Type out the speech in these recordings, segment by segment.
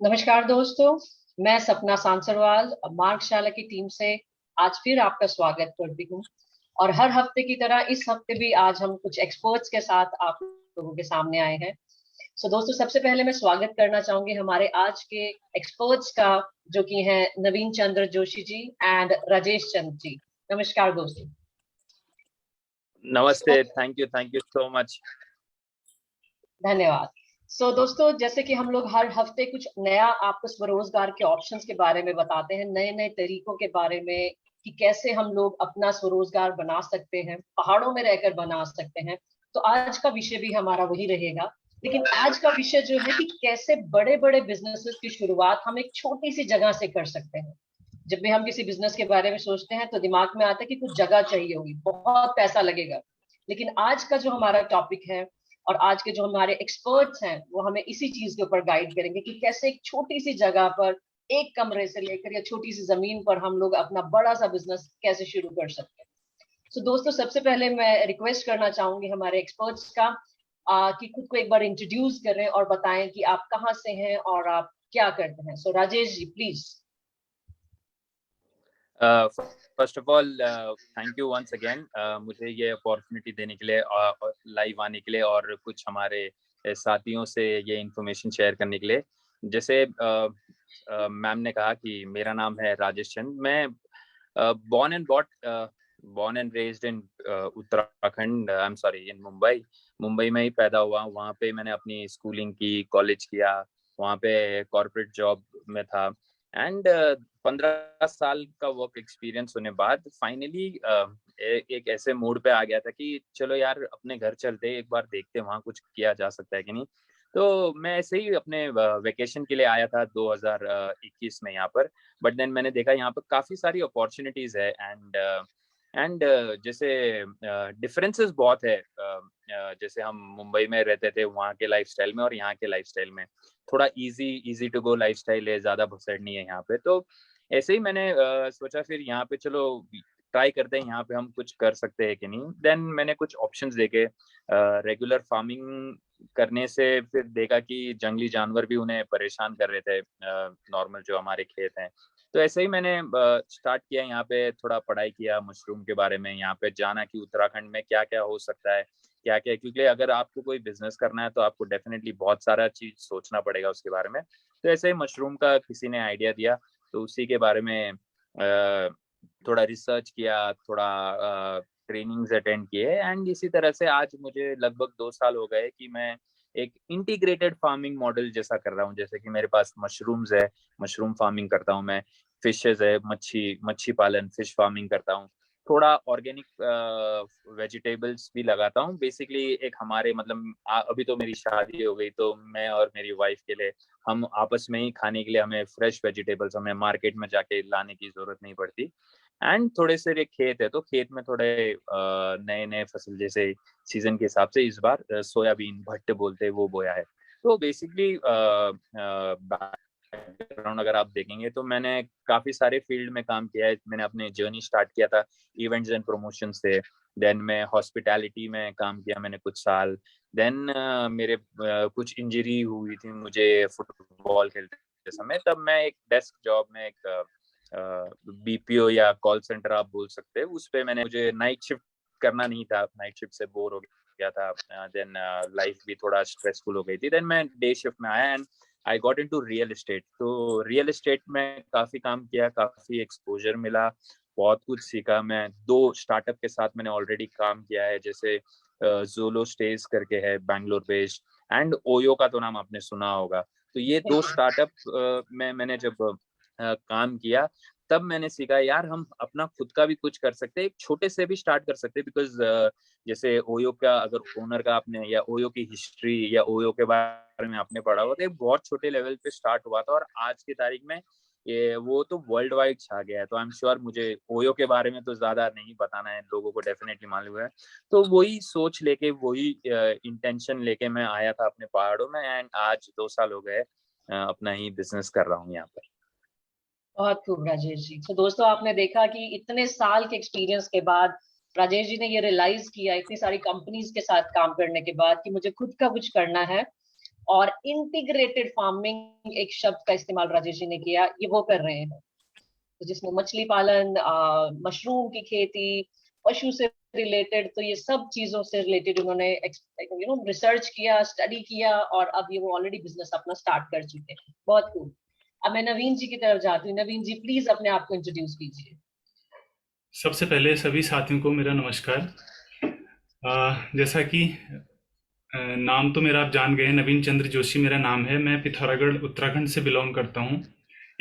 नमस्कार दोस्तों। मैं सपना सांसरवाल मार्गशाला की टीम से आज फिर आपका स्वागत करती हूँ। और हर हफ्ते की तरह इस हफ्ते भी आज हम कुछ एक्सपर्ट्स के साथ आप लोगों के सामने आए हैं। सो दोस्तों, सबसे पहले मैं स्वागत करना चाहूंगी हमारे आज के एक्सपर्ट्स का, जो कि हैं नवीन चंद्र जोशी जी एंड राजेश चंद्र जी। नमस्कार दोस्तों। नमस्ते। Thank you so much. धन्यवाद। दोस्तों, जैसे कि हम लोग हर हफ्ते कुछ नया आपको स्वरोजगार के ऑप्शंस के बारे में बताते हैं, नए नए तरीकों के बारे में कि कैसे हम लोग अपना स्वरोजगार बना सकते हैं, पहाड़ों में रहकर बना सकते हैं। तो आज का विषय भी हमारा वही रहेगा। लेकिन आज का विषय जो है कि कैसे बड़े बड़े बिजनेसेस की शुरुआत हम एक छोटी सी जगह से कर सकते हैं। जब भी हम किसी बिजनेस के बारे में सोचते हैं तो दिमाग में आता है कि कुछ जगह चाहिए होगी, बहुत पैसा लगेगा। लेकिन आज का जो हमारा टॉपिक है और आज के जो हमारे एक्सपर्ट्स हैं वो हमें इसी चीज के ऊपर गाइड करेंगे कि कैसे एक छोटी सी जगह पर, एक कमरे से लेकर या छोटी सी जमीन पर हम लोग अपना बड़ा सा बिजनेस कैसे शुरू कर सकते हैं। दोस्तों, सबसे पहले मैं रिक्वेस्ट करना चाहूंगी हमारे एक्सपर्ट्स का कि खुद को एक बार इंट्रोड्यूस करें और बताएं कि आप कहाँ से हैं और आप क्या करते हैं। Rajesh ji, please. First of all thank you once again मुझे ये अपॉर्चुनिटी देने के लिए, लाइव आने के लिए और कुछ हमारे साथियों से ये इंफॉर्मेशन शेयर करने के लिए। जैसे मैम ने कहा कि मेरा नाम है राजेश चंद। मैं born and raised in Uttarakhand, I am sorry, in Mumbai. Mumbai में ही पैदा हुआ। वहाँ पे मैंने अपनी स्कूलिंग की, कॉलेज किया, वहाँ पे कॉर्पोरेट जॉब में था। एंड 15 साल का वर्क एक्सपीरियंस होने बाद फाइनली एक ऐसे मूड पे आ गया था कि चलो यार अपने घर चलते, एक बार देखते वहाँ कुछ किया जा सकता है कि नहीं। तो मैं ऐसे ही अपने वेकेशन के लिए आया था 2021 में यहाँ पर। बट देन मैंने देखा यहाँ पर काफी सारी अपॉर्चुनिटीज है एंड जैसे डिफरेंसेस बहुत है। जैसे हम मुंबई में रहते थे, वहाँ के लाइफस्टाइल में और यहाँ के लाइफस्टाइल में थोड़ा इजी टू गो लाइफस्टाइल है, ज्यादा भसड़ नहीं है यहाँ पे। तो ऐसे ही मैंने सोचा फिर यहाँ पे चलो ट्राई करते हैं, यहाँ पे हम कुछ कर सकते हैं कि नहीं। देन मैंने कुछ ऑप्शंस देखे। रेगुलर फार्मिंग करने से फिर देखा कि जंगली जानवर भी उन्हें परेशान कर रहे थे, नॉर्मल जो हमारे खेत हैं। तो ऐसे ही मैंने स्टार्ट किया, यहाँ पे थोड़ा पढ़ाई किया मशरूम के बारे में, यहाँ पे जाना कि उत्तराखंड में क्या क्या हो सकता है, क्या क्या। क्योंकि अगर आपको कोई बिजनेस करना है तो आपको डेफिनेटली बहुत सारा चीज सोचना पड़ेगा उसके बारे में। तो ऐसे ही मशरूम का किसी ने आइडिया दिया, तो उसी के बारे में थोड़ा रिसर्च किया, थोड़ा ट्रेनिंग्स अटेंड किए। एंड इसी तरह से आज मुझे लगभग 2 साल हो गए कि मैं एक इंटीग्रेटेड फार्मिंग मॉडल जैसा कर रहा हूँ। जैसे कि मेरे पास मशरूम्स है, मशरूम फार्मिंग करता हूँ मैं। फिशेज है, मच्छी मच्छी पालन, फिश फार्मिंग करता हूँ। थोड़ा ऑर्गेनिक वेजिटेबल्स भी लगाता हूँ। बेसिकली एक हमारे मतलब अभी तो मेरी शादी हो गई, तो मैं और मेरी वाइफ के लिए हम आपस में ही खाने के लिए हमें फ्रेश वेजिटेबल्स, हमें मार्केट में जाके लाने की जरूरत नहीं पड़ती। एंड थोड़े से खेत है, तो खेत में थोड़े नए नए फसल, जैसे सीजन के हिसाब से इस बार सोयाबीन भट्ट बोलते हैं वो बोया है। तो बेसिकली बैकग्राउंड अगर आप देखेंगे तो मैंने काफी सारे फील्ड में काम किया है। मैंने अपने जर्नी स्टार्ट किया था इवेंट्स एंड प्रमोशन से। देन मैं हॉस्पिटैलिटी में काम किया मैंने कुछ साल। देन मेरे कुछ इंजरी हुई थी मुझे फुटबॉल खेलते समय, तब मैं एक डेस्क जॉब में, एक बीपीओ या कॉल सेंटर आप बोल सकते हैं, उस पे मैंने, मुझे नाइट शिफ्ट करना नहीं था, नाइट शिफ्ट से बोर हो गया था। देन लाइफ भी थोड़ा स्ट्रेसफुल हो गई थी। देन मैं डे शिफ्ट में आया and I got into real estate. तो रियल एस्टेट में काफी काम किया, काफी एक्सपोजर मिला, बहुत कुछ सीखा। मैं 2 स्टार्टअप के साथ मैंने ऑलरेडी काम किया है, जैसे जोलो स्टेज करके है बैंगलोर बेस्ड, एंड ओयो का तो नाम आपने सुना होगा। तो ये 2 स्टार्टअप में मैंने जब काम किया, तब मैंने सीखा यार हम अपना खुद का भी कुछ कर सकते हैं, एक छोटे से भी स्टार्ट कर सकते हैं। बिकॉज जैसे ओयो का अगर ओनर का आपने, या ओयो की हिस्ट्री या ओयो के बारे में आपने पढ़ा हुआ, तो एक बहुत छोटे लेवल पे स्टार्ट हुआ था और आज की तारीख में ये वो तो वर्ल्ड वाइड छा गया है। तो आई एम श्योर मुझे ओयो के बारे में तो ज्यादा नहीं बताना है, लोगों को डेफिनेटली मालूम है। तो वही सोच लेके, वही इंटेंशन लेके मैं आया था अपने पहाड़ों में, एंड आज 2 साल हो गए अपना ही बिजनेस कर रहा हूँ यहाँ पर। बहुत खूब राजेश जी। तो दोस्तों, आपने देखा कि इतने साल के एक्सपीरियंस के बाद राजेश जी ने ये रियलाइज किया, इतनी सारी कंपनीज के साथ काम करने के बाद, कि मुझे खुद का कुछ करना है। और इंटीग्रेटेड फार्मिंग एक शब्द का इस्तेमाल राजेश जी ने किया, ये वो कर रहे हैं, तो जिसमें मछली पालन, मशरूम की खेती, पशु से रिलेटेड, तो ये सब चीजों से रिलेटेड उन्होंने रिसर्च किया, स्टडी किया, और अब ये वो ऑलरेडी बिजनेस अपना स्टार्ट कर चुके हैं। बहुत खूब। अब मैं नवीन जी की तरफ जाती हूँ। नवीन जी प्लीज अपने आप को इंट्रोड्यूस कीजिए। सबसे पहले सभी साथियों को मेरा नमस्कार। जैसा कि नाम तो मेरा आप जान गए हैं, नवीन चंद्र जोशी मेरा नाम है। मैं पिथौरागढ़ उत्तराखंड से बिलोंग करता हूँ।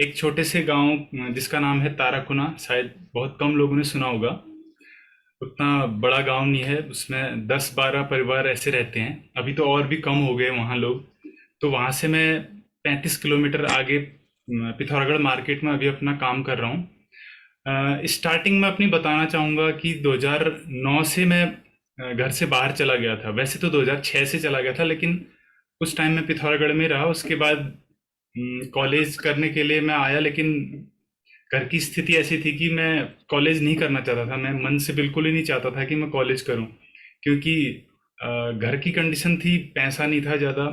एक छोटे से गांव जिसका नाम है ताराकुना, शायद बहुत कम लोगों ने सुना होगा। उतना बड़ा गांव नहीं है, उसमें 10-12 परिवार ऐसे रहते हैं। अभी तो और भी कम हो गए वहाँ लोग। तो वहाँ से मैं 35 किलोमीटर आगे पिथौरागढ़ मार्केट में अभी अपना काम कर रहा हूँ। स्टार्टिंग में अपनी बताना चाहूँगा कि 2009 से मैं घर से बाहर चला गया था। वैसे तो 2006 से चला गया था, लेकिन उस टाइम मैं पिथौरागढ़ में रहा। उसके बाद कॉलेज करने के लिए मैं आया, लेकिन घर की स्थिति ऐसी थी कि मैं कॉलेज नहीं करना चाहता था। मैं मन से बिल्कुल ही नहीं चाहता था कि मैं कॉलेज करूं, क्योंकि घर की कंडीशन थी, पैसा नहीं था ज़्यादा,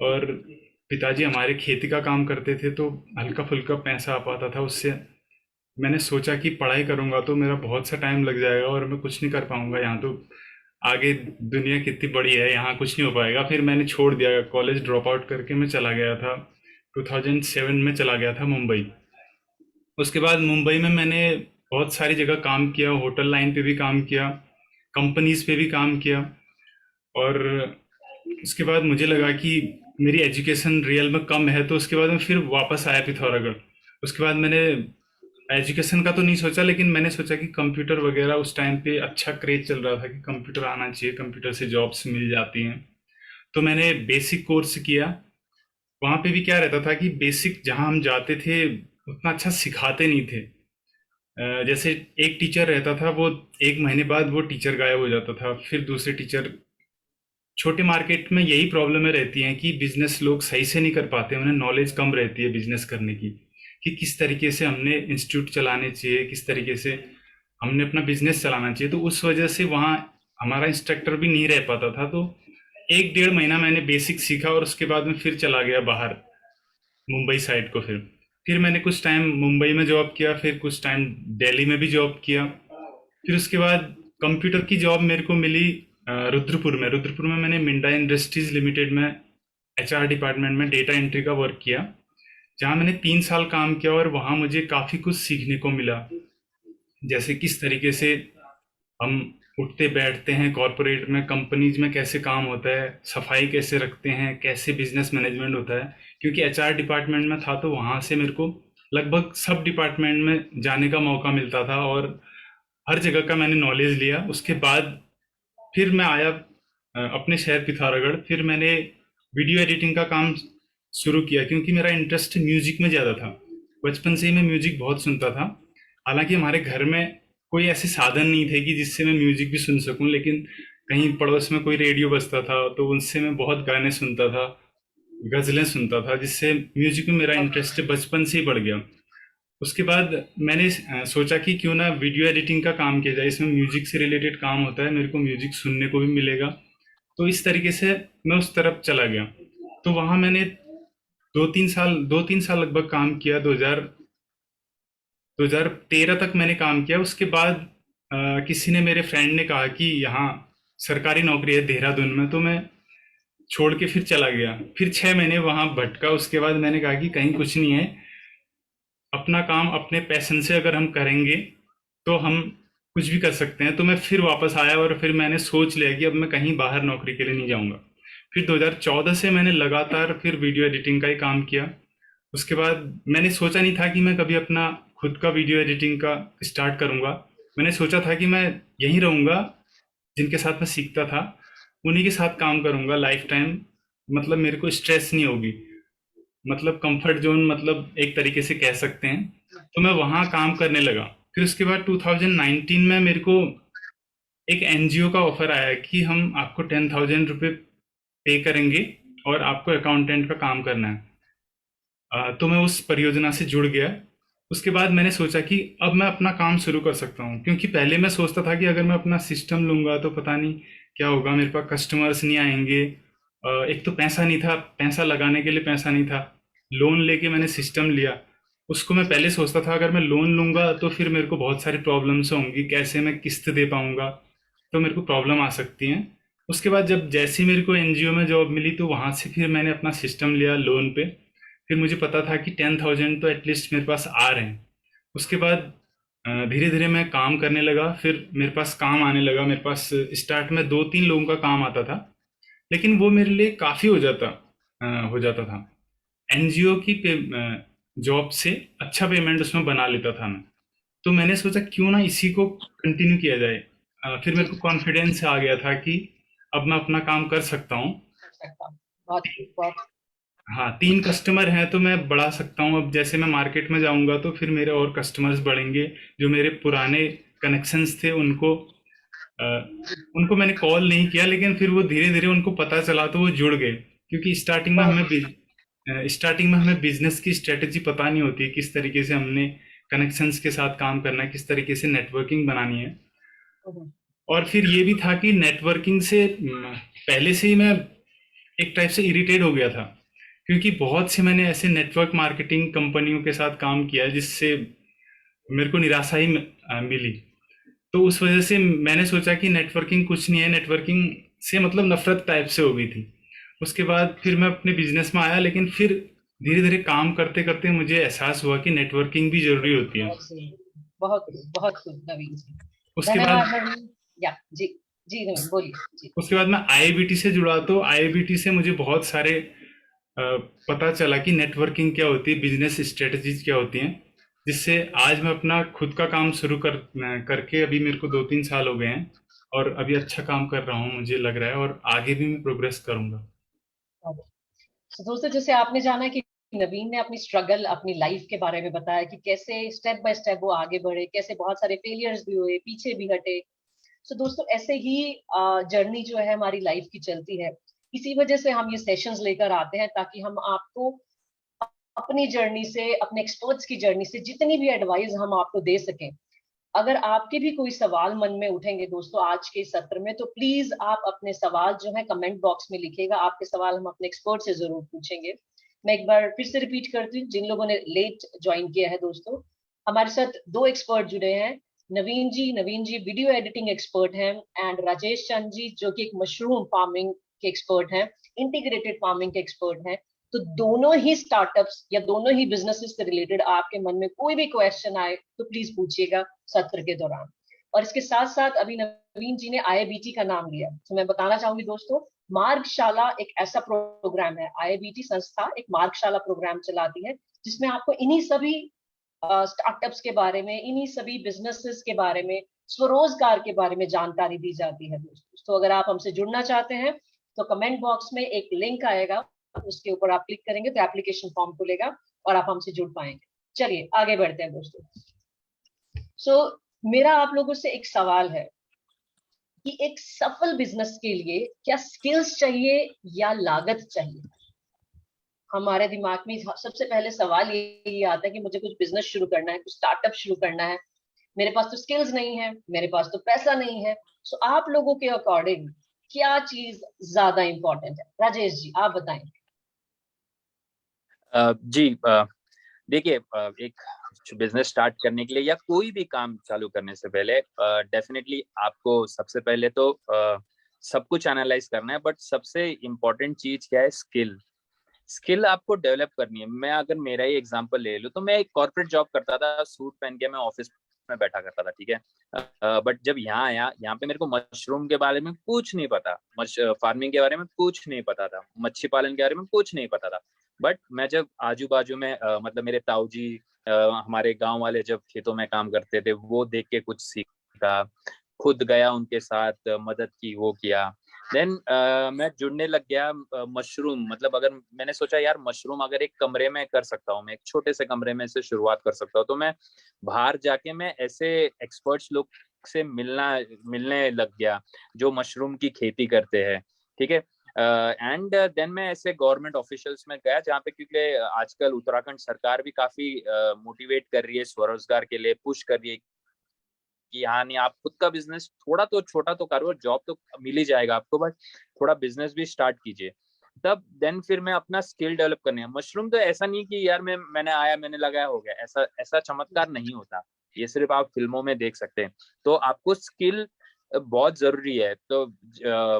और पिताजी हमारे खेती का काम करते थे, तो हल्का फुल्का पैसा आ पाता था उससे। मैंने सोचा कि पढ़ाई करूंगा तो मेरा बहुत सा टाइम लग जाएगा और मैं कुछ नहीं कर पाऊंगा यहाँ। तो आगे दुनिया कितनी बड़ी है, यहाँ कुछ नहीं हो पाएगा। फिर मैंने छोड़ दिया, कॉलेज ड्रॉप आउट करके मैं चला गया था। 2007 में चला गया था मुंबई। उसके बाद मुंबई में मैंने बहुत सारी जगह काम किया, होटल लाइन पे भी काम किया, कंपनीज पे भी काम किया। और उसके बाद मुझे लगा कि मेरी एजुकेशन रियल में कम है, तो उसके बाद मैं फिर वापस आया पिथौरागढ़। उसके बाद मैंने एजुकेशन का तो नहीं सोचा, लेकिन मैंने सोचा कि कंप्यूटर वगैरह उस टाइम पे अच्छा क्रेज चल रहा था कि कंप्यूटर आना चाहिए, कंप्यूटर से जॉब्स मिल जाती हैं। तो मैंने बेसिक कोर्स किया। वहाँ पे भी क्या रहता था कि बेसिक जहाँ हम जाते थे उतना अच्छा सिखाते नहीं थे। जैसे एक टीचर रहता था, वो 1 महीने बाद वो टीचर गायब हो जाता था, फिर दूसरे टीचर। छोटे मार्केट में यही प्रॉब्लमें रहती हैं कि बिजनेस लोग सही से नहीं कर पाते, उन्हें नॉलेज कम रहती है बिजनेस करने की, कि किस तरीके से हमने इंस्टीट्यूट चलाने चाहिए, किस तरीके से हमने अपना बिजनेस चलाना चाहिए। तो उस वजह से वहाँ हमारा इंस्ट्रक्टर भी नहीं रह पाता था। तो 1-1.5 महीना मैंने बेसिक सीखा, और उसके बाद में फिर चला गया बाहर मुंबई साइड को। फिर मैंने कुछ टाइम मुंबई में जॉब किया, फिर कुछ टाइम दिल्ली में भी जॉब किया। फिर उसके बाद कंप्यूटर की जॉब मेरे को मिली रुद्रपुर में मैंने मिंडा इंडस्ट्रीज लिमिटेड में एचआर डिपार्टमेंट में डेटा एंट्री का वर्क किया, जहाँ मैंने 3 साल काम किया। और वहाँ मुझे काफ़ी कुछ सीखने को मिला, जैसे किस तरीके से हम उठते बैठते हैं कॉरपोरेट में, कंपनीज में कैसे काम होता है, सफाई कैसे रखते हैं, कैसे बिजनेस मैनेजमेंट होता है। क्योंकि एचआर डिपार्टमेंट में था, तो वहाँ से मेरे को लगभग सब डिपार्टमेंट में जाने का मौका मिलता था, और हर जगह का मैंने नॉलेज लिया। उसके बाद फिर मैं आया अपने शहर पिथौरागढ़। फिर मैंने वीडियो एडिटिंग का काम शुरू किया, क्योंकि मेरा इंटरेस्ट म्यूजिक में ज़्यादा था। बचपन से ही मैं म्यूजिक बहुत सुनता था। हालांकि हमारे घर में कोई ऐसे साधन नहीं थे कि जिससे मैं म्यूजिक भी सुन सकूं, लेकिन कहीं पड़ोस में कोई रेडियो बजता था तो उनसे मैं बहुत गाने सुनता था, गज़लें सुनता था, जिससे म्यूजिक में मेरा इंटरेस्ट बचपन से ही बढ़ गया। उसके बाद मैंने सोचा कि क्यों ना वीडियो एडिटिंग का काम किया जाए, इसमें म्यूजिक से रिलेटेड काम होता है, मेरे को म्यूजिक सुनने को भी मिलेगा। तो इस तरीके से मैं उस तरफ चला गया। तो वहाँ मैंने 2-3 साल लगभग काम किया। 2013 तक मैंने काम किया। उसके बाद किसी ने, मेरे फ्रेंड ने कहा कि यहाँ सरकारी नौकरी है देहरादून में, तो मैं छोड़ के फिर चला गया। फिर 6 महीने वहाँ भटका। उसके बाद मैंने कहा कि कहीं कुछ नहीं है, अपना काम अपने पैशन से अगर हम करेंगे तो हम कुछ भी कर सकते हैं। तो मैं फिर वापस आया, और फिर मैंने सोच लिया कि अब मैं कहीं बाहर नौकरी के लिए नहीं जाऊँगा। फिर 2014 से मैंने लगातार फिर वीडियो एडिटिंग का ही काम किया। उसके बाद मैंने सोचा नहीं था कि मैं कभी अपना खुद का वीडियो एडिटिंग का स्टार्ट करूँगा। मैंने सोचा था कि मैं यहीं रहूँगा, जिनके साथ मैं सीखता था उन्हीं के साथ काम करूँगा लाइफ टाइम। मतलब मेरे को स्ट्रेस नहीं होगी, मतलब कंफर्ट जोन, मतलब एक तरीके से कह सकते हैं। तो मैं वहाँ काम करने लगा। फिर उसके बाद 2019 में मेरे को एक एनजीओ का ऑफर आया कि हम आपको 10,000 रुपये पे करेंगे और आपको अकाउंटेंट का काम करना है। तो मैं उस परियोजना से जुड़ गया। उसके बाद मैंने सोचा कि अब मैं अपना काम शुरू कर सकता हूँ, क्योंकि पहले मैं सोचता था कि अगर मैं अपना सिस्टम लूँगा तो पता नहीं क्या होगा, मेरे पास कस्टमर्स नहीं आएंगे, एक तो पैसा नहीं था, पैसा लगाने के लिए पैसा नहीं था। लोन लेके मैंने सिस्टम लिया। उसको मैं पहले सोचता था अगर मैं लोन लूंगा तो फिर मेरे को बहुत सारी प्रॉब्लम्स होंगी, कैसे मैं किस्त दे पाऊंगा, तो मेरे को प्रॉब्लम आ सकती है। उसके बाद जब जैसे ही मेरे को एनजीओ में जॉब मिली तो वहां से फिर मैंने अपना सिस्टम लिया लोन पे। फिर मुझे पता था कि 10,000 तो एटलीस्ट मेरे पास आ रहे हैं। उसके बाद धीरे धीरे मैं काम करने लगा, फिर मेरे पास काम आने लगा। मेरे पास स्टार्ट में 2-3 लोगों का काम आता था, लेकिन वो मेरे लिए काफ़ी हो जाता था। एनजीओ की जॉब से अच्छा पेमेंट उसमें बना लेता था मैं। तो मैंने सोचा क्यों ना इसी को कंटिन्यू किया जाए। फिर जी मेरे को जी, कॉन्फिडेंस आ गया था कि अब मैं अपना काम कर सकता हूँ। कर सकता हूँ। बहुत बहुत। हाँ, 3 कस्टमर हैं तो मैं बढ़ा सकता हूँ। अब जैसे मैं मार्केट में जाऊंगा तो फिर मेरे और कस्टमर्स बढ़ेंगे। जो मेरे पुराने कनेक्शंस थे अ, उनको मैंने कॉल नहीं किया, लेकिन फिर वो धीरे धीरे उनको पता चला तो वो जुड़ गए। क्योंकि बहुत स्टार्टिंग में हमें बिजनेस की स्ट्रेटेजी पता नहीं होती, किस तरीके से हमने कनेक्शंस के साथ काम करना है, किस तरीके से नेटवर्किंग बनानी है। हम्म, और फिर ये भी था कि नेटवर्किंग से पहले से ही मैं एक टाइप से इरिटेट हो गया था, क्योंकि बहुत से मैंने ऐसे नेटवर्क मार्केटिंग कंपनियों के साथ काम किया जिससे मेरे को निराशा ही मिली। तो उस वजह से मैंने सोचा कि नेटवर्किंग कुछ नहीं है, नेटवर्किंग से मतलब नफरत टाइप से हो गई थी। उसके बाद फिर मैं अपने बिजनेस में आया, लेकिन फिर धीरे धीरे काम करते करते मुझे एहसास हुआ कि नेटवर्किंग भी जरूरी होती है। बहुत सही, बहुत बहुत खूब नवीन जी। उसके बाद धन्यवाद नवीन। या जी, जी नवीन बोलिए जी। उसके बाद मैं आईआईबीटी से जुड़ा, तो आईआईबीटी से मुझे बहुत सारे पता चला कि नेटवर्किंग क्या होती है, बिजनेस स्ट्रेटजीज क्या होती हैं, जिससे आज मैं अपना खुद का काम शुरू करके अभी मेरे को 2-3 साल हो गए हैं। और अभी अच्छा काम कर रहा हूँ मुझे लग रहा है, और आगे भी मैं प्रोग्रेस करूंगा। तो दोस्तों, जैसे आपने जाना कि नवीन ने अपनी स्ट्रगल, अपनी लाइफ के बारे में बताया कि कैसे स्टेप बाय स्टेप वो आगे बढ़े, कैसे बहुत सारे फेलियर्स भी हुए, पीछे भी हटे। तो दोस्तों, ऐसे ही जर्नी जो है हमारी लाइफ की चलती है। इसी वजह से हम ये सेशंस लेकर आते हैं, ताकि हम आपको अपनी जर्नी से, अपने एक्सपर्ट्स की जर्नी से जितनी भी एडवाइस हम आपको दे सकें। अगर आपके भी कोई सवाल मन में उठेंगे दोस्तों आज के सत्र में, तो प्लीज आप अपने सवाल जो है कमेंट बॉक्स में लिखिएगा। आपके सवाल हम अपने एक्सपर्ट से जरूर पूछेंगे। मैं एक बार फिर से रिपीट करती हूँ, जिन लोगों ने लेट ज्वाइन किया है दोस्तों, हमारे साथ दो एक्सपर्ट जुड़े हैं। नवीन जी वीडियो एडिटिंग एक्सपर्ट हैं, एंड राजेश चंद जी जो कि एक मशरूम फार्मिंग के एक्सपर्ट हैं, इंटीग्रेटेड फार्मिंग के एक्सपर्ट हैं। तो दोनों ही स्टार्टअप्स या दोनों ही बिजनेसेस से रिलेटेड आपके मन में कोई भी क्वेश्चन आए तो प्लीज पूछिएगा सत्र के दौरान। और इसके साथ साथ अभी नवीन जी ने आईआईबीटी का नाम लिया, तो मैं बताना चाहूंगी दोस्तों, मार्गशाला एक ऐसा प्रोग्राम है, आईआईबीटी संस्था एक मार्गशाला प्रोग्राम चलाती है, जिसमें आपको इन्हीं सभी स्टार्टअप्स के बारे में, इन्हीं सभी बिजनेसेस के बारे में, स्वरोजगार के बारे में जानकारी दी जाती है दोस्तों। तो अगर आप हमसे जुड़ना चाहते हैं तो कमेंट बॉक्स में एक लिंक आएगा, उसके ऊपर आप क्लिक करेंगे तो एप्लीकेशन फॉर्म खुलेगा और आप हमसे जुड़ पाएंगे। चलिए आगे बढ़ते हैं दोस्तों। सो मेरा आप लोगों से एक सवाल है कि एक सफल बिजनेस के लिए क्या स्किल्स चाहिए या लागत चाहिए? हमारे दिमाग में सबसे पहले सवाल यही आता है कि मुझे कुछ बिजनेस शुरू करना है, कुछ स्टार्टअप शुरू करना है, मेरे पास तो स्किल्स नहीं है, मेरे पास तो पैसा नहीं है। सो आप लोगों के अकॉर्डिंग क्या चीज ज्यादा इंपॉर्टेंट है? राजेश जी आप बताएं। जी, देखिए, एक बिजनेस स्टार्ट करने के लिए या कोई भी काम चालू करने से पहले डेफिनेटली आपको सबसे पहले तो सब कुछ एनालाइज करना है, बट सबसे इम्पोर्टेंट चीज क्या है? स्किल। स्किल आपको डेवलप करनी है। मैं अगर मेरा ही एग्जांपल ले लूं, तो मैं एक कॉर्पोरेट जॉब करता था, सूट पहन के मैं ऑफिस में बैठा करता था, ठीक है। बट जब यहाँ आया, यहाँ पे मेरे को मशरूम के बारे में कुछ नहीं पता, फार्मिंग के बारे में कुछ नहीं पता था, मच्छी पालन के बारे में कुछ नहीं पता था। बट मैं जब आजू बाजू में मतलब मेरे ताऊ जी, हमारे गांव वाले जब खेतों में काम करते थे, वो देख के कुछ सीखा, खुद गया उनके साथ, मदद की, वो किया। देन मैं जुड़ने लग गया। मशरूम, मतलब अगर मैंने सोचा यार मशरूम अगर एक कमरे में कर सकता हूँ, मैं एक छोटे से कमरे में से शुरुआत कर सकता हूँ, तो मैं बाहर जाके मैं ऐसे एक्सपर्ट्स लोग से मिलने लग गया जो मशरूम की खेती करते हैं, ठीक है। एंड देन मैं ऐसे गवर्नमेंट ऑफिशियल्स में गया, जहाँ पे क्योंकि आजकल उत्तराखंड सरकार भी काफी मोटिवेट कर रही है, स्वरोजगार के लिए पुश कर रही है कि हाँ नहीं, आप खुद का बिजनेस थोड़ा तो छोटा तो करो, जॉब तो मिल ही जाएगा आपको, बट थोड़ा बिजनेस भी स्टार्ट कीजिए। तब देन फिर मैं अपना स्किल डेवलप करने, मशरूम तो ऐसा नहीं कि यार मैंने आया, मैंने लगाया, हो गया, ऐसा ऐसा चमत्कार नहीं होता। ये सिर्फ आप फिल्मों में देख सकते हैं। तो आपको स्किल बहुत जरूरी है। तो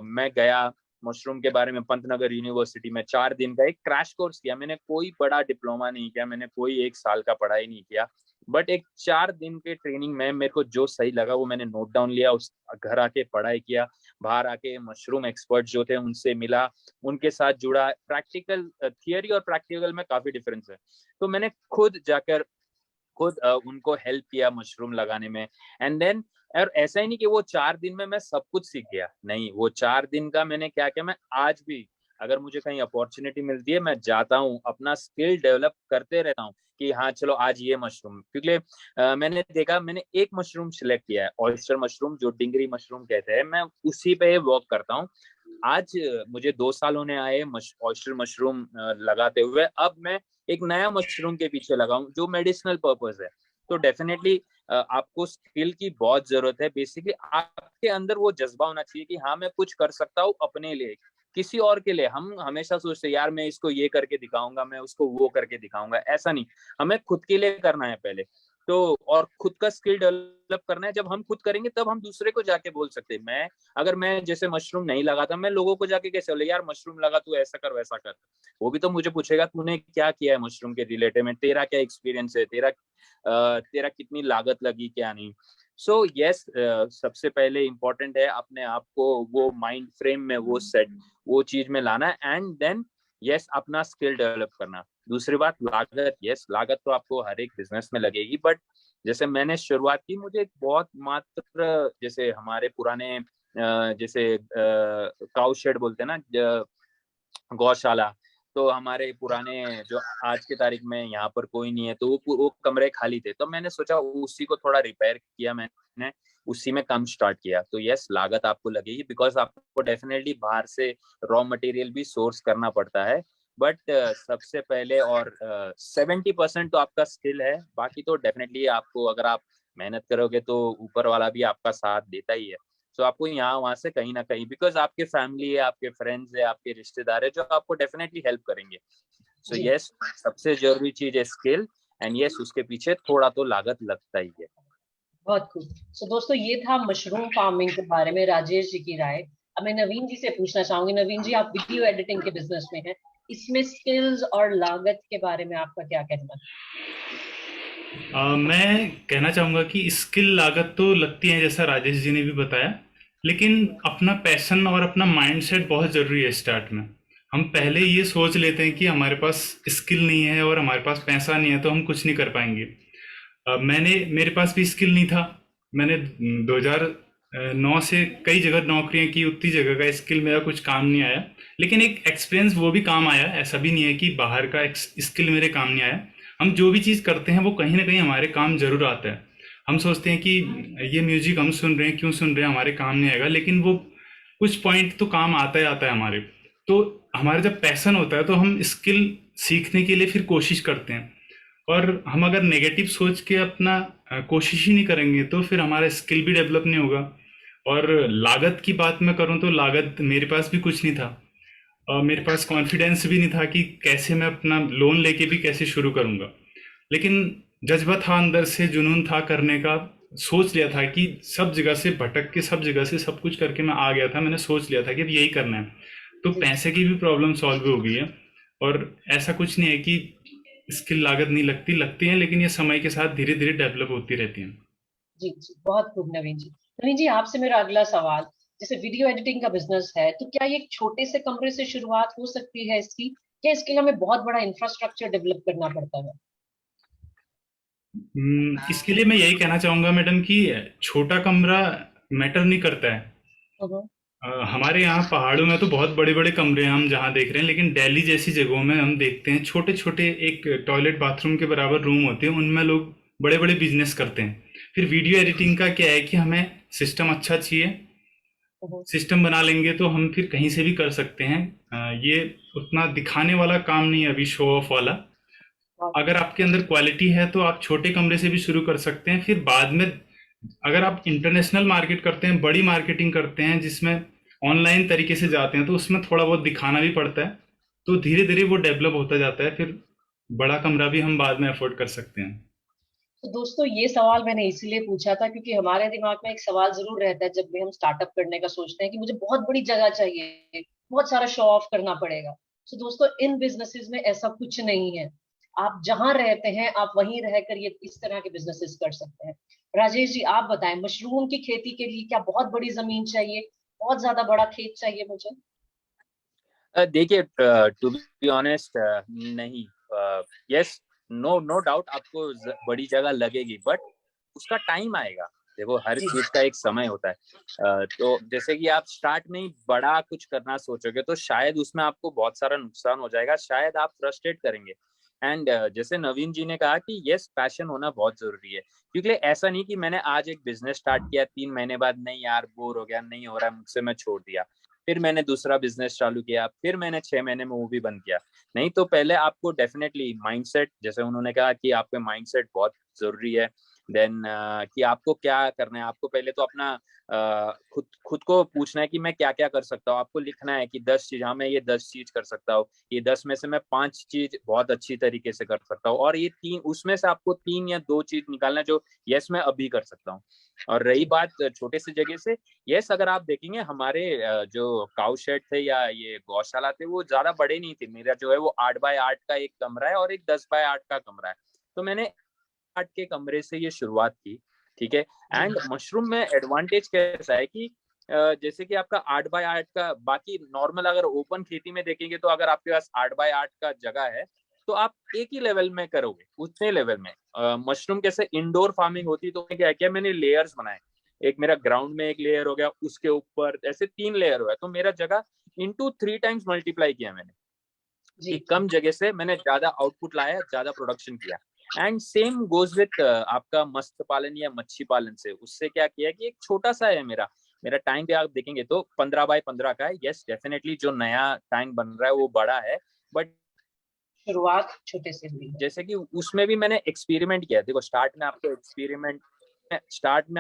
मैं गया, मशरूम के बारे में पंतनगर यूनिवर्सिटी में 4 दिन का एक क्रैश कोर्स किया। मैंने कोई बड़ा डिप्लोमा नहीं किया, मैंने कोई 1 साल का पढ़ाई नहीं किया, बट एक 4 दिन के ट्रेनिंग में मेरे को जो सही लगा वो मैंने नोट डाउन लिया, उस घर आके पढ़ाई किया, बाहर आके मशरूम एक्सपर्ट जो थे उनसे मिला, उनके साथ जुड़ा। प्रैक्टिकल, थियरी और प्रैक्टिकल में काफी डिफरेंस है। तो मैंने खुद जाकर उनको हेल्प किया मशरूम लगाने में। एंड देन, और ऐसा ही नहीं कि वो 4 दिन में मैं सब कुछ सीख गया, नहीं, वो 4 दिन का मैंने क्या किया, मैं आज भी अगर मुझे कहीं अपॉर्चुनिटी मिलती है मैं जाता हूँ, अपना स्किल डेवलप करते रहता हूँ कि हाँ चलो आज ये मशरूम, क्योंकि मैंने देखा, मैंने एक मशरूम सिलेक्ट किया है, ऑयस्टर मशरूम, जो डिंगरी मशरूम कहते हैं, मैं उसी पे वर्क करता हूँ। आज मुझे 2 साल होने आए ऑयस्टर मशरूम लगाते हुए। अब मैं एक नया मशरूम के पीछे लगाऊं जो मेडिसिनल पर्पस है। तो डेफिनेटली आपको स्किल की बहुत जरूरत है। बेसिकली आपके अंदर वो जज्बा होना चाहिए कि हाँ मैं कुछ कर सकता हूँ अपने लिए, किसी और के लिए। हम हमेशा सोचते हैं यार मैं इसको ये करके दिखाऊंगा, मैं उसको वो करके दिखाऊंगा, ऐसा नहीं, हमें खुद के लिए करना है पहले। तो और खुद का स्किल डेवलप करना है। जब हम खुद करेंगे तब हम दूसरे को जाके बोल सकते हैं। अगर मैं जैसे मशरूम नहीं लगाता, मैं लोगों को जाके कैसे बोले यार मशरूम लगा, तू ऐसा कर वैसा कर। वो भी तो मुझे पूछेगा तूने क्या किया है मशरूम के रिलेटेड में, तेरा क्या एक्सपीरियंस है, तेरा कितनी लागत लगी, क्या नहीं। सो यस, सबसे पहले इम्पोर्टेंट है अपने आप को वो माइंड फ्रेम में वो चीज में लाना, एंड देन यस अपना स्किल डेवलप करना। दूसरी बात लागत, यस लागत तो आपको हर एक बिजनेस में लगेगी, बट जैसे मैंने शुरुआत की, मुझे एक बहुत मात्र, जैसे हमारे पुराने जैसे काउ शेड बोलते हैं ना, गौशाला, तो हमारे पुराने जो आज की तारीख में यहाँ पर कोई नहीं है, तो वो कमरे खाली थे, तो मैंने सोचा उसी को थोड़ा रिपेयर किया मैंने, उसी में काम स्टार्ट किया। तो यस लागत आपको लगेगी, बिकॉज आपको डेफिनेटली बाहर से रॉ मटेरियल भी सोर्स करना पड़ता है, बट सबसे पहले और 70% तो आपका स्किल है, बाकी तो डेफिनेटली आपको, अगर आप मेहनत करोगे तो ऊपर वाला भी आपका साथ देता ही है। तो आपको यहाँ वहां से कहीं ना कहीं, बिकॉज आपके फैमिली है, आपके फ्रेंड्स है, आपके रिश्तेदार है जो आपको डेफिनेटली हेल्प करेंगे। सो यस, सबसे जरूरी चीज है स्किल, एंड यस उसके पीछे थोड़ा तो लागत लगता ही है। बहुत खूब। सो दोस्तों, ये था मशरूम फार्मिंग के बारे में राजेश जी की राय। अब मैं नवीन जी से पूछना चाहूंगी। नवीन जी, आप वीडियो एडिटिंग के बिजनेस में हैं, इसमें स्किल्स और लागत के बारे में आपका क्या कहना है? मैं कहना चाहूँगा कि स्किल लागत तो लगती है, जैसा राजेश जी ने भी बताया, लेकिन अपना पैशन और अपना माइंडसेट बहुत ज़रूरी है स्टार्ट में। हम पहले ये सोच लेते हैं कि हमारे पास स्किल नहीं है और हमारे पास पैसा नहीं है तो हम कुछ नहीं कर पाएंगे। मेरे पास भी स्किल नहीं था। मैंने 2009 से कई जगह नौकरियां की, उतनी जगह का स्किल मेरा कुछ काम नहीं आया, लेकिन एक एक्सपीरियंस वो भी काम आया। ऐसा भी नहीं है कि बाहर का स्किल मेरे काम नहीं आया। हम जो भी चीज़ करते हैं वो कहीं ना कहीं हमारे काम जरूर आता है। हम सोचते हैं कि ये म्यूजिक हम सुन रहे हैं, क्यों सुन रहे हैं, हमारे काम नहीं आएगा, लेकिन वो कुछ पॉइंट तो काम आता ही आता है हमारे। तो हमारा जब पैशन होता है तो हम स्किल सीखने के लिए फिर कोशिश करते हैं, और हम अगर नेगेटिव सोच के अपना कोशिश ही नहीं करेंगे तो फिर हमारा स्किल भी डेवलप नहीं होगा। और लागत की बात मैं करूं तो लागत मेरे पास भी कुछ नहीं था, और मेरे पास कॉन्फिडेंस भी नहीं था कि कैसे मैं अपना लोन लेके भी कैसे शुरू करूंगा। लेकिन जज्बा था, अंदर से जुनून था करने का। सोच लिया था कि सब जगह से भटक के, सब जगह से सब कुछ करके मैं आ गया था। मैंने सोच लिया था कि अब यही करना है, तो पैसे की भी प्रॉब्लम सॉल्व हो गई है। और ऐसा कुछ नहीं है कि स्किल लागत नहीं लगती, लगती है, लेकिन ये समय के साथ धीरे धीरे डेवलप होती रहती है। जी जी, बहुत खूब नवीन जी। नवीन जी, आपसे मेरा अगला सवाल, जैसे वीडियो एडिटिंग का बिजनेस है, तो क्या ये एक छोटे से कमरे से शुरुआत हो सकती है इसकी, या इसके लिए हमें बहुत बड़ा इंफ्रास्ट्रक्चर डेवलप करना पड़ता है? इसके लिए मैं यही कहना चाहूंगा मैडम कि छोटा कमरा मैटर नहीं करता है। हम्म, हमारे यहाँ पहाड़ों में तो बहुत बड़े बड़े कमरे हैं हम जहाँ देख रहे हैं, लेकिन दिल्ली जैसी जगहों में हम देखते हैं छोटे छोटे, एक टॉयलेट बाथरूम के बराबर रूम होते हैं, उनमें लोग बड़े बड़े बिजनेस करते हैं। फिर वीडियो एडिटिंग का क्या है कि हमें सिस्टम अच्छा चाहिए, सिस्टम बना लेंगे तो हम फिर कहीं से भी कर सकते हैं। ये उतना दिखाने वाला काम नहीं है अभी, शो ऑफ वाला। अगर आपके अंदर क्वालिटी है तो आप छोटे कमरे से भी शुरू कर सकते हैं। फिर बाद में अगर आप इंटरनेशनल मार्केट करते हैं, बड़ी मार्केटिंग करते हैं जिसमें ऑनलाइन तरीके से जाते हैं तो उसमें थोड़ा बहुत दिखाना भी पड़ता है, तो धीरे धीरे वो डेवलप होता जाता है, फिर बड़ा कमरा भी हम बाद में अफोर्ड कर सकते हैं। तो दोस्तों ये सवाल मैंने इसीलिए पूछा था क्योंकि हमारे दिमाग में एक सवाल जरूर रहता है जब भी हम स्टार्टअप करने का सोचते हैं कि मुझे बहुत बड़ी जगह चाहिए, बहुत सारा शो ऑफ करना पड़ेगा। तो दोस्तों इन बिजनेसेस में ऐसा कुछ नहीं है। आप जहां रहते हैं आप वहीं रहकर ये इस तरह के बिजनेसेस कर सकते हैं। राजेश जी आप बताएं, मशरूम की खेती के लिए क्या बहुत बड़ी जमीन चाहिए, बहुत ज्यादा बड़ा खेत चाहिए मुझे? देखिए, टू बी ऑनेस्ट, नहीं। यस, नो नो डाउट आपको बड़ी जगह लगेगी, बट उसका टाइम आएगा। देखो, हर जी चीज का एक समय होता है। तो जैसे कि आप स्टार्ट में ही बड़ा कुछ करना सोचोगे तो शायद उसमें आपको बहुत सारा नुकसान हो जाएगा, शायद आप फ्रस्ट्रेट करेंगे। एंड जैसे नवीन जी ने कहा कि यस, पैशन होना बहुत जरूरी है, क्योंकि ऐसा नहीं कि मैंने आज एक बिजनेस स्टार्ट किया, 3 महीने बाद नहीं यार बोर हो गया, नहीं हो रहा है मुझसे, मैं छोड़ दिया। फिर मैंने दूसरा बिजनेस चालू किया, फिर मैंने 6 महीने में वो भी बंद किया। नहीं, तो पहले आपको डेफिनेटली माइंडसेट, जैसे उन्होंने कहा कि आपके माइंडसेट बहुत जरूरी है। देन कि आपको क्या करना है, आपको पहले तो अपना खुद खुद को पूछना है कि मैं क्या क्या कर सकता हूँ। आपको लिखना है कि 10 चीज, हाँ मैं ये 10 चीज कर सकता हूँ, ये 10 में से मैं 5 चीज बहुत अच्छी तरीके से कर सकता हूँ, और ये 3, उसमें से आपको 3 या 2 चीज निकालना है जो यस मैं अभी कर सकता हूँ। और रही जी बात छोटे से जगह से, यस अगर आप देखेंगे हमारे जो काउ शेड थे या ये गौशाला थे वो ज्यादा बड़े नहीं थे। मेरा जो है वो 8x8 का एक कमरा है और एक 10x8 का कमरा है। तो मैंने 8 के कमरे से ये शुरुआत की, ठीक है। जी एंड मशरूम में एडवांटेज कैसा है कि जैसे कि आपका 8x8 का, बाकी नॉर्मल अगर ओपन खेती में देखेंगे तो अगर आपके पास 8x8 का जगह है तो आप एक ही लेवल में करोगे, उतने लेवल में। मशरूम कैसे इंडोर फार्मिंग होती है, तो क्या किया मैंने, लेयर्स बनाए। एक मेरा ग्राउंड में एक लेयर हो गया, उसके ऊपर ऐसे 3 लेयर हुआ, तो मेरा जगह इंटू 3 टाइम्स मल्टीप्लाई किया मैंने, जी कि कम जगह से मैंने ज्यादा आउटपुट लाया, ज्यादा प्रोडक्शन किया। एंड सेम गोज विथ आपका मत्स्य पालन या मच्छी पालन से, उससे क्या किया कि एक छोटा सा है मेरा मेरा टैंक पे आप देखेंगे तो 15x15 का है। यस डेफिनेटली जो नया टैंक बन रहा है वो बड़ा है, बट शुरुआत छोटे से हुई है। जैसे कि उसमें भी मैंने एक्सपेरिमेंट किया। देखो, स्टार्ट में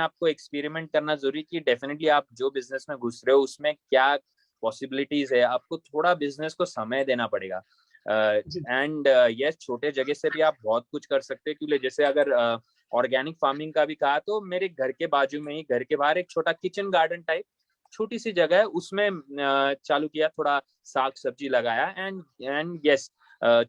आपको एक्सपेरिमेंट करना जरूरी, कि डेफिनेटली आप जो बिजनेस में घुस रहे हो उसमें क्या पॉसिबिलिटीज है, आपको थोड़ा बिजनेस को समय देना पड़ेगा। जी एंड यस, छोटे जगह से भी आप बहुत कुछ कर सकते हैं। क्योंकि जैसे अगर ऑर्गेनिक फार्मिंग का भी कहा तो मेरे घर के बाजू में ही, घर के बाहर एक छोटा किचन गार्डन टाइप छोटी सी जगह है, उसमें चालू किया, थोड़ा साग सब्जी लगाया। एंड यस,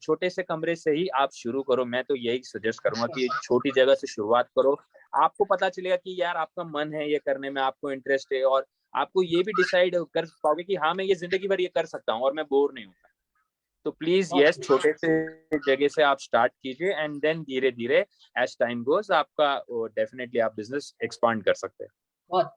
छोटे से कमरे से ही आप शुरू करो। मैं तो यही सजेस्ट करूंगा अच्छा कि छोटी जगह से शुरुआत करो। आपको पता चलेगा कि यार आपका मन है ये करने में, आपको इंटरेस्ट है, और आपको ये भी डिसाइड कर पाओगे कि हाँ मैं ये जिंदगी भर ये कर सकता हूँ और मैं बोर नहीं होगा। तो प्लीज बहुत यस, छोटे से जगह से आप स्टार्ट कीजिए, एंड देन धीरे धीरे एज टाइम गोज आपका डेफिनेटली आप बिजनेस एक्सपांड कर सकते हैं। बहुत।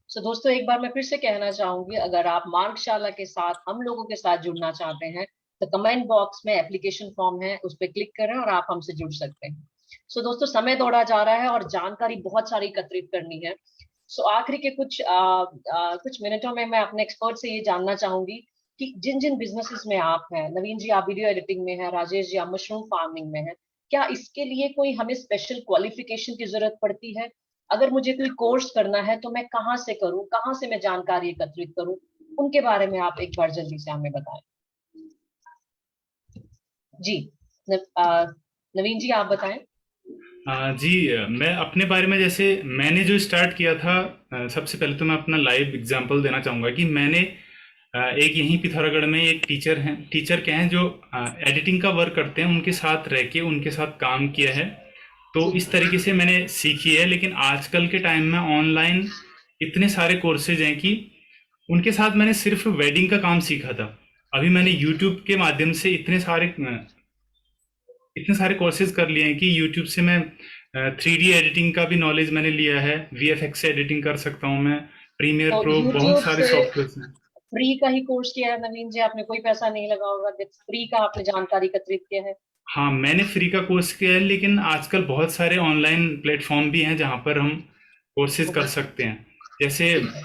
सो दोस्तों एक बार मैं फिर से कहना चाहूंगी, अगर आप मार्गशाला के साथ हम लोगों के साथ जुड़ना चाहते हैं तो कमेंट बॉक्स में एप्लीकेशन फॉर्म है, उस पर क्लिक करें और आप हमसे जुड़ सकते हैं। सो दोस्तों समय दौड़ा जा रहा है और जानकारी बहुत सारी एकत्रित करनी है। सो आखिरी के कुछ मिनटों में मैं अपने एक्सपर्ट से ये जानना चाहूंगी कि जिन जिन बिजनेसेस में आप हैं, नवीन जी आप वीडियो एडिटिंग में हैं, राजेश जी आप मशरूम फार्मिंग में हैं, क्या इसके लिए कोई हमें स्पेशल क्वालिफिकेशन की जरूरत पड़ती है? अगर मुझे कोई कोर्स करना है तो मैं कहाँ से करूँ, कहाँ से मैं जानकारी एकत्रित करूँ? उनके बारे में आप एक बार जल्दी से हमें बताएं। जी नवीन जी आप बताएं। जी, मैं अपने बारे में, जैसे मैंने जो स्टार्ट किया था, सबसे पहले तो मैं अपना लाइव एग्जांपल देना चाहूँगा कि मैंने एक यहीं पिथौरागढ़ में एक टीचर के हैं जो एडिटिंग का वर्क करते हैं, उनके साथ रह के उनके साथ काम किया है। तो जी इस तरीके से मैंने सीखी है। लेकिन आजकल के टाइम में ऑनलाइन इतने सारे कोर्सेज हैं कि उनके साथ मैंने सिर्फ वेडिंग का काम सीखा था। अभी मैंने यूट्यूब के माध्यम से इतने सारे कोर्सेज कर लिए हैं कि यूट्यूब से मैं 3D एडिटिंग का भी नॉलेज मैंने लिया है, VFX से एडिटिंग कर सकता हूँ मैं, प्रीमियर तो प्रो, बहुत यूट्यूब सारे से सॉफ्टवेयर हैं। फ्री का ही कोर्स किया है नवीन जी आपने? कोई पैसा नहीं लगा होगा, फ्री का आपने जानकारी एकत्रित किया है? हाँ, मैंने फ्री का कोर्स किया है, लेकिन आजकल बहुत सारे ऑनलाइन प्लेटफॉर्म भी हैं जहाँ पर हम कोर्सेज कर उपलब्ध। सकते हैं। जैसे ठीक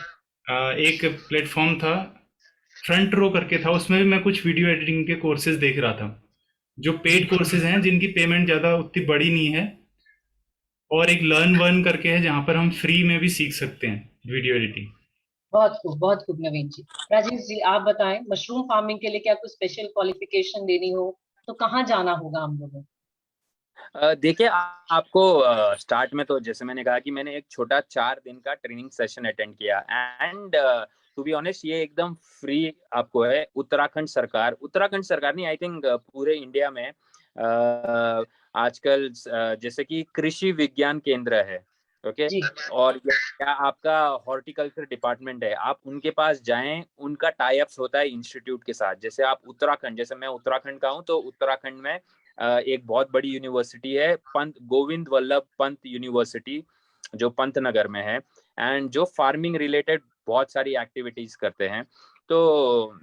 है। एक प्लेटफॉर्म था, फ्रंट रो करके था, उसमें भी मैं कुछ वीडियो एडिटिंग के कोर्सेज देख रहा था, जो जी पेड कोर्सेज हैं जिनकी पेमेंट ज़्यादा उतनी बड़ी नहीं है। और एक लर्न वर्न करके है जहाँ पर हम फ्री में भी सीख सकते हैं वीडियो एडिटिंग। बहुत खूब नवीन जी। राजेश जी आप बताएं, मशरूम फार्मिंग के लिए क्या कुछ स्पेशल क्वालिफिकेशन लेनी हो तो कहाँ जाना होगा हम लोगों को? देखिए आपको स्टार्ट में तो जैसे मैंने कहा कि मैंने एक छोटा 4 दिन का ट्रेनिंग सेशन अटेंड किया एंड टू बी ऑनेस्ट ये एकदम फ्री आपको है। उत्तराखंड सरकार नहीं, आई थिंक पूरे इंडिया में आजकल जैसे कि कृषि विज्ञान केंद्र है, ओके, जी और या आपका हॉर्टिकल्चर डिपार्टमेंट है, आप उनके पास जाएं, उनका टाई अप्स होता है इंस्टीट्यूट के साथ। जैसे आप उत्तराखंड, जैसे मैं उत्तराखंड का हूँ, तो उत्तराखंड में एक बहुत बड़ी यूनिवर्सिटी है, पंत गोविंद वल्लभ पंत यूनिवर्सिटी, जो पंतनगर में है, एंड जो फार्मिंग रिलेटेड बहुत सारी एक्टिविटीज करते हैं। तो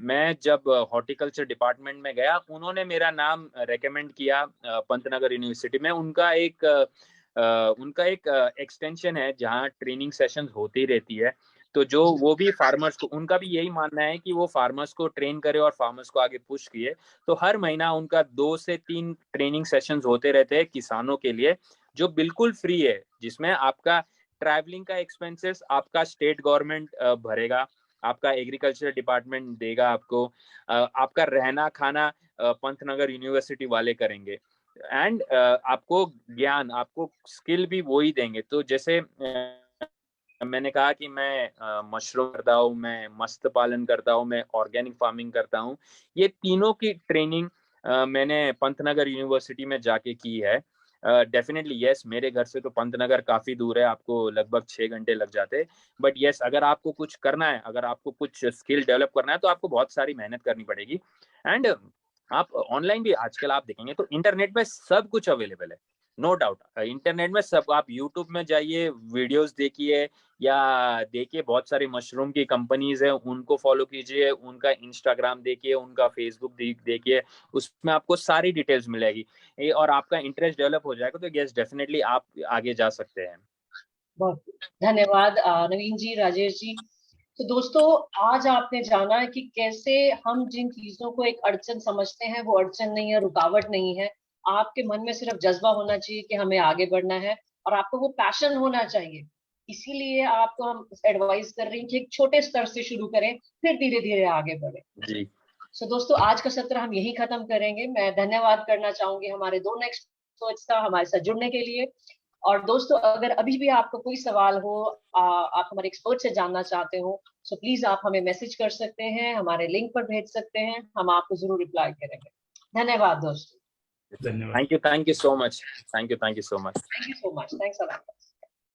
मैं जब हॉर्टिकल्चर डिपार्टमेंट में गया, उन्होंने मेरा नाम रेकमेंड किया पंतनगर यूनिवर्सिटी में। उनका एक एक्सटेंशन है जहाँ ट्रेनिंग सेशंस होती रहती है। तो जो वो भी फार्मर्स को, उनका भी यही मानना है कि वो फार्मर्स को ट्रेन करे और फार्मर्स को आगे पुश किए। तो हर महीना उनका 2 से 3 ट्रेनिंग सेशंस होते रहते हैं किसानों के लिए, जो बिल्कुल फ्री है, जिसमें आपका ट्रैवलिंग का एक्सपेंसेस आपका स्टेट गवर्नमेंट भरेगा, आपका एग्रीकल्चर डिपार्टमेंट देगा आपको, आपका रहना खाना पंतनगर यूनिवर्सिटी वाले करेंगे, एंड आपको ज्ञान, आपको स्किल भी वो ही देंगे। तो जैसे मैंने कहा कि मैं मशरूम करता हूँ, मैं मत्स्य पालन करता हूँ, मैं ऑर्गेनिक फार्मिंग करता हूँ। ये तीनों की ट्रेनिंग मैंने पंतनगर यूनिवर्सिटी में जाके की है। डेफिनेटली यस, मेरे घर से तो पंतनगर काफी दूर है, आपको लगभग 6 घंटे लग जाते। बट यस, अगर आपको कुछ करना है, अगर आपको कुछ स्किल डेवलप करना है, तो आपको बहुत सारी मेहनत करनी पड़ेगी। एंड आप ऑनलाइन भी आजकल आप देखेंगे तो इंटरनेट में सब कुछ अवेलेबल है, नो डाउट। इंटरनेट में सब, आप यूट्यूब में जाइए, वीडियोस देखिए, या देखिए बहुत सारी मशरूम की कंपनीज है, उनको फॉलो कीजिए, उनका इंस्टाग्राम देखिए, उनका फेसबुक देखिए, उसमें आपको सारी डिटेल्स मिलेगी, और आपका इंटरेस्ट डेवलप हो जाएगा, तो यस डेफिनेटली आप आगे जा सकते हैं। बहुत धन्यवाद नवीन जी, राजेश जी। तो दोस्तों, आज आपने जाना है कि कैसे हम जिन चीजों को एक अड़चन समझते हैं वो अड़चन नहीं है, रुकावट नहीं है। आपके मन में सिर्फ जज्बा होना चाहिए कि हमें आगे बढ़ना है, और आपको वो पैशन होना चाहिए। इसीलिए आपको हम एडवाइस कर रहे हैं कि एक छोटे स्तर से शुरू करें, फिर धीरे धीरे आगे बढ़े। जी, सो दोस्तों, आज का सत्र हम यही खत्म करेंगे। मैं धन्यवाद करना चाहूंगी हमारे दोनों एक्सपर्ट्स का हमारे साथ जुड़ने के लिए। और दोस्तों, अगर अभी भी आपको कोई सवाल हो, आप हमारे एक्सपर्ट से जानना चाहते हो, सो प्लीज आप हमें मैसेज कर सकते हैं, हमारे लिंक पर भेज सकते हैं, हम आपको जरूर रिप्लाई करेंगे। धन्यवाद दोस्तों। धन्यवाद। Thank you so much, thank you so much. Thank you so much, thanks a lot.